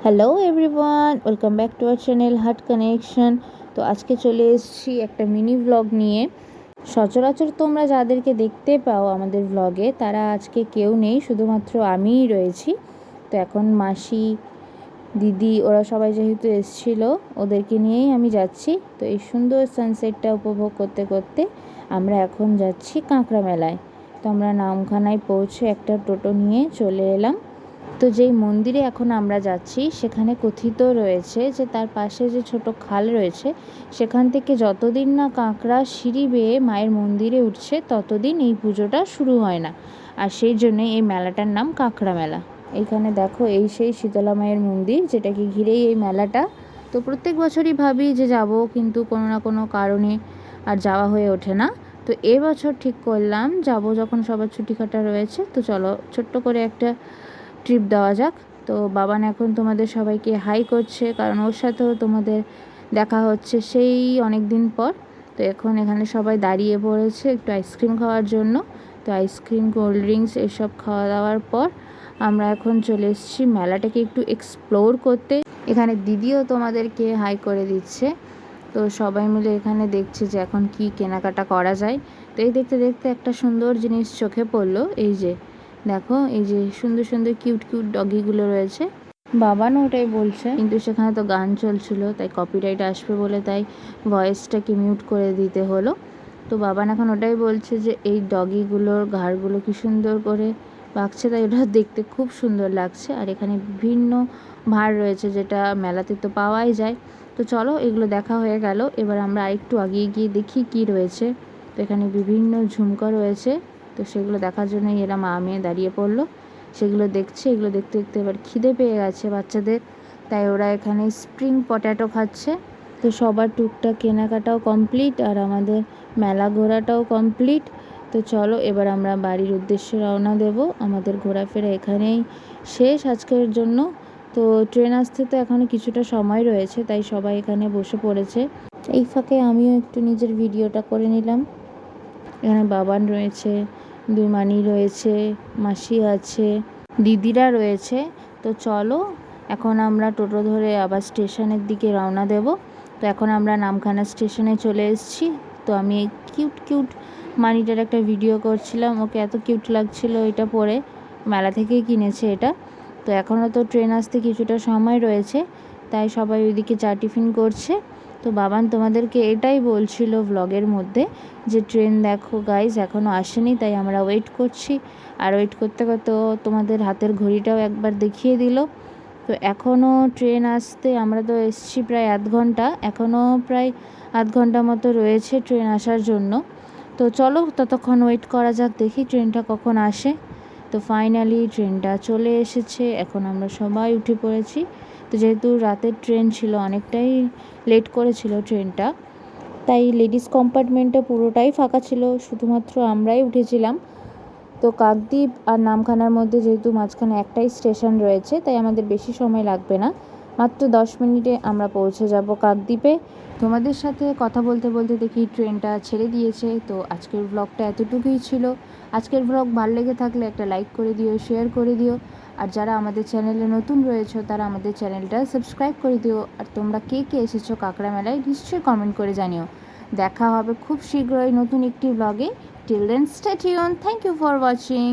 Hello everyone, welcome back to our channel heart connection. তো আজকে চলে এসেছি একটা মিনি ব্লগ নিয়ে। সচরাচর তোমরা যাদেরকে দেখতে পাও আমাদের ব্লগে তারা আজকে কেউ নেই, শুধুমাত্র আমিই রয়েছি। তো এখন মাসি, দিদি ওরা সবাই যেহেতু এসেছিল, ওদেরকে নিয়েই আমি যাচ্ছি। তো এই সুন্দর সানসেটটা উপভোগ করতে করতে আমরা এখন যাচ্ছি কাঁকড়া মেলায়। তো আমরা নামখানায় পৌঁছে একটা টোটো নিয়ে চলে এলাম। তো যেই মন্দিরে এখন আমরা যাচ্ছি সেখানে কথিত রয়েছে যে তার পাশে যে ছোট খাল রয়েছে সেখান থেকে যতদিন না কাঁকড়া সিঁড়ি বেয়ে মায়ের মন্দিরে উঠছে ততদিন এই পুজোটা শুরু হয় না। আর সেই জন্যই এই মেলাটার নাম কাঁকড়া মেলা। এইখানে দেখো, এই সেই শীতলা মায়ের মন্দির যেটাকে ঘিরেই এই মেলাটা। তো প্রত্যেক বছরই ভাবি যে যাব, কিন্তু কোনো না কোনো কারণে আর যাওয়া হয়ে ওঠে না। তো এবছর ঠিক করলাম যাব, যখন সবার ছুটি কাটা রয়েছে তো চলো ছোট্ট করে একটা ট্রিপ দেওয়া যাক। তো বাবান এখন তোমাদের সবাইকে হাই করছে, কারণ ওর সাথেও তোমাদের দেখা হচ্ছে সেই অনেক দিন পর। তো এখন এখানে সবাই দাঁড়িয়ে পড়েছে একটু আইসক্রিম খাওয়ার জন্য। তো আইসক্রিম, কোল্ড ড্রিঙ্কস এসব খাওয়া দাওয়ার পর আমরা এখন চলে এসেছি মেলাটাকে একটু এক্সপ্লোর করতে। এখানে দিদিও তোমাদেরকে হাই করে দিচ্ছে। তো সবাই মিলে এখানে দেখছে যে এখন কি কেনাকাটা করা যায়। তো এই দেখতে দেখতে একটা সুন্দর জিনিস চোখে পড়লো। এই যে দেখো, এই যে সুন্দর সুন্দর কিউট কিউট ডগিগুলো রয়েছে। বাবানও ওটাই বলছে, কিন্তু সেখানে তো গান চলছিল, তাই কপিরাইট আসবে বলে তাই ভয়েসটাকে মিউট করে দিতে হলো। তো বাবান এখন ওটাই বলছে যে এই ডগিগুলোর ঘাড়গুলো কি সুন্দর করে বাঁকছে, তাই ওটা দেখতে খুব সুন্দর লাগছে। আর এখানে বিভিন্ন ভার রয়েছে যেটা মেলাতে তো পাওয়াই যায়। তো চলো, এগুলো দেখা হয়ে গেল, এবার আমরা আরেকটু আগিয়ে গিয়ে দেখি কি রয়েছে। তো এখানে বিভিন্ন ঝুমকা রয়েছে, তো সেগুলো দেখার জন্যই এরা মা মেয়ে দাঁড়িয়ে পড়লো। সেগুলো দেখছে, এগুলো দেখতে দেখতে এবার খিদে পেয়ে গেছে বাচ্চাদের, তাই ওরা এখানে স্প্রিং পটেটো খাচ্ছে। তো সবার টুকটাক কেনাকাটাও কমপ্লিট আর আমাদের মেলা ঘোরাটাও কমপ্লিট। তো চলো এবার আমরা বাড়ির উদ্দেশ্যে রওনা দেব। আমাদের ঘোরাফেরা এখানেই শেষ আজকের জন্য। তো ট্রেন আসতে তো এখনও কিছুটা সময় রয়েছে, তাই সবাই এখানে বসে পড়েছে। এই ফাঁকে আমিও একটু নিজের ভিডিওটা করে নিলাম। এখানে বাবান রয়েছে, দুই মানি রয়েছে, মাসি আছে, দিদিরা রয়েছে। তো চলো এখন আমরা টোটো ধরে আবার স্টেশনের দিকে রওনা দেব। তো এখন আমরা নামখানা স্টেশনে চলে এসেছি। তো আমি এই কিউট কিউট মানিটার একটা ভিডিও করছিলাম, ওকে এত কিউট লাগছিল এটা পরে, মেলা থেকেই কিনেছে এটা। তো এখনও তো ট্রেন আসতে কিছুটা সময় রয়েছে, তাই সবাই ওইদিকে চা টিফিন করছে। তো বাবান তোমাদেরকে এটাই বলছিল ব্লগের মধ্যে যে ট্রেন দেখো গাইজ এখনও আসেনি, তাই আমরা ওয়েট করছি। আর ওয়েট করতে করতে তোমাদের হাতের ঘড়িটাও একবার দেখিয়ে দিল। তো এখনও ট্রেন আসতে, আমরা তো এসেছি প্রায় আধ ঘন্টা, এখনও প্রায় আধ ঘন্টা মতো রয়েছে ট্রেন আসার জন্য। তো চলো ততক্ষণ ওয়েট করা যাক, দেখি ট্রেনটা কখন আসে। তো ফাইনালি ট্রেনটা চলে এসেছে, এখন আমরা সবাই উঠে পড়েছি। তো যেহেতু রাতের ট্রেন ছিল, অনেকটাই লেট করেছিল ট্রেনটা, তাই লেডিস কম্পার্টমেন্টটা পুরোটাই ফাঁকা ছিল, শুধুমাত্র আমরাই উঠেছিলাম। তো কাকদ্বীপ আর নামখানার মধ্যে যেহেতু মাঝখানে একটাই স্টেশন রয়েছে, তাই আমাদের বেশি সময় লাগবে না, মাত্র 10 মিনিটে আমরা পৌঁছে যাব কাকদ্বীপে। তোমাদের সাথে কথা বলতে বলতে দেখি ট্রেনটা ছেড়ে দিয়েছে। তো আজকের ব্লগটা এতটুকুই ছিল। আজকের ব্লগ ভালো লেগে থাকলে একটা লাইক করে দিও, শেয়ার করে দিও। আর যারা আমাদের চ্যানেলে নতুন রয়েছে তারা আমাদের চ্যানেলটা সাবস্ক্রাইব করে দিও। আর তোমরা কে কে এসেছো কাঁকড়া মেলায় নিশ্চয়ই কমেন্ট করে জানিও। দেখা হবে খুব শীঘ্রই নতুন একটি ব্লগে। Till then stay tune. Thank you for watching.